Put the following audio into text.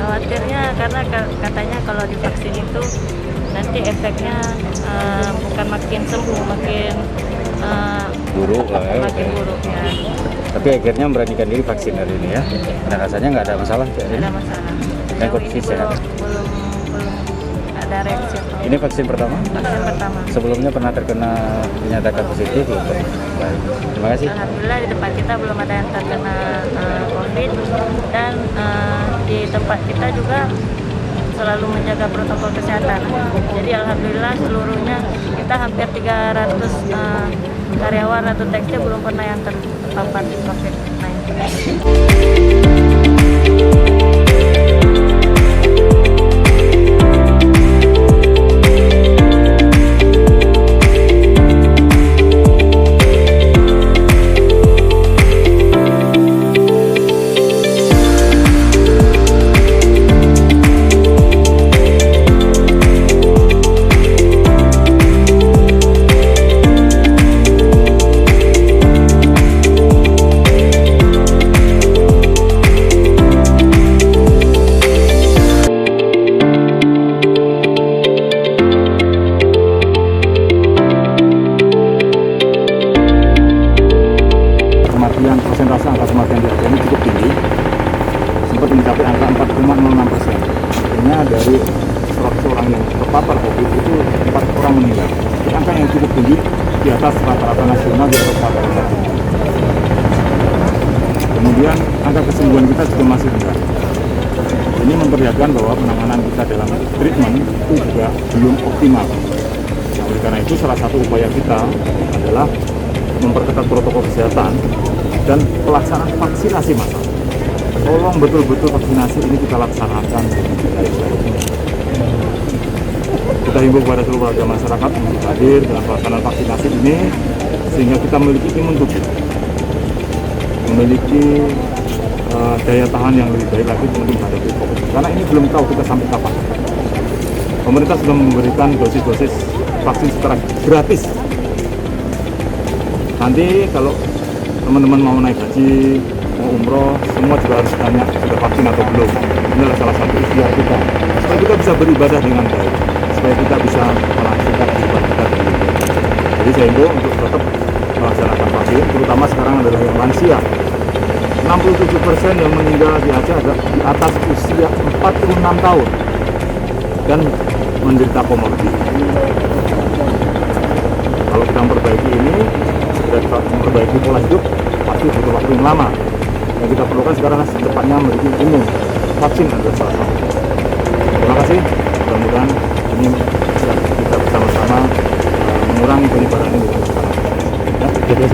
Khawatirnya karena katanya kalau divaksin itu nanti efeknya bukan makin sembuh, makin buruk lah ya. makin buruk ya. Tapi akhirnya memberanikan diri vaksin hari ini ya. Dan rasanya nggak ada masalah kayak Tidak ini. ada masalah. Dan Sejauh kondisi ini sehat. belum ada reaksi apa. Ini vaksin pertama? Vaksin pertama. Sebelumnya pernah terkena dinyatakan positif belum? Baik. Terima kasih. Alhamdulillah di tempat kita belum ada yang terkena COVID, dan di tempat kita juga selalu menjaga protokol kesehatan. Jadi alhamdulillah seluruhnya kita hampir 300 karyawan atau tekstil belum pernah yang terpapar di COVID-19. Persentase angka kematian di Aceh ini cukup tinggi, sempat mencapai angka 4,06%. Artinya dari 100 orang yang terpapar COVID itu 4 orang meninggal. Ini angka yang cukup tinggi, di atas rata-rata nasional, di atas rata-rata dunia. Kemudian angka kesembuhan kita juga masih rendah. Ini memperlihatkan bahwa penanganan kita dalam treatment itu juga belum optimal. Nah, oleh karena itu salah satu upaya kita adalah memperketat protokol kesehatan dan pelaksanaan vaksinasi massal. Tolong betul-betul vaksinasi ini kita laksanakan dengan baik-baik. Kita himbau kepada seluruh warga masyarakat untuk hadir dalam pelaksanaan vaksinasi ini sehingga kita memiliki imun tubuh, memiliki daya tahan yang lebih baik lagi untuk menghadapi COVID. Karena ini belum tahu kita sampai kapan. Pemerintah sudah memberikan dosis-dosis vaksin secara gratis. Nanti kalau teman-teman mau naik haji, mau umroh, semua juga harus tanya sudah vaksin atau belum. Ini adalah salah satu ikhtiar kita supaya kita bisa beribadah dengan baik, supaya kita bisa melaksanakan ibadah kita dengan baik. Jadi saya himbau untuk tetap melaksanakan vaksin, terutama sekarang adalah yang lansia. 67% yang meninggal di Aceh adalah di atas usia 46 tahun dan menderita komorbid. Kalau kita memperbaiki ini, kita memperbaiki pola hidup pasti butuh waktu yang lama. Yang kita perlukan sekarang secepatnya memiliki imun. Vaksin adalah salah satu. Terima kasih. Mudah-mudahan ini bisa kita bersama-sama mengurangi penyebaran ini. Ya,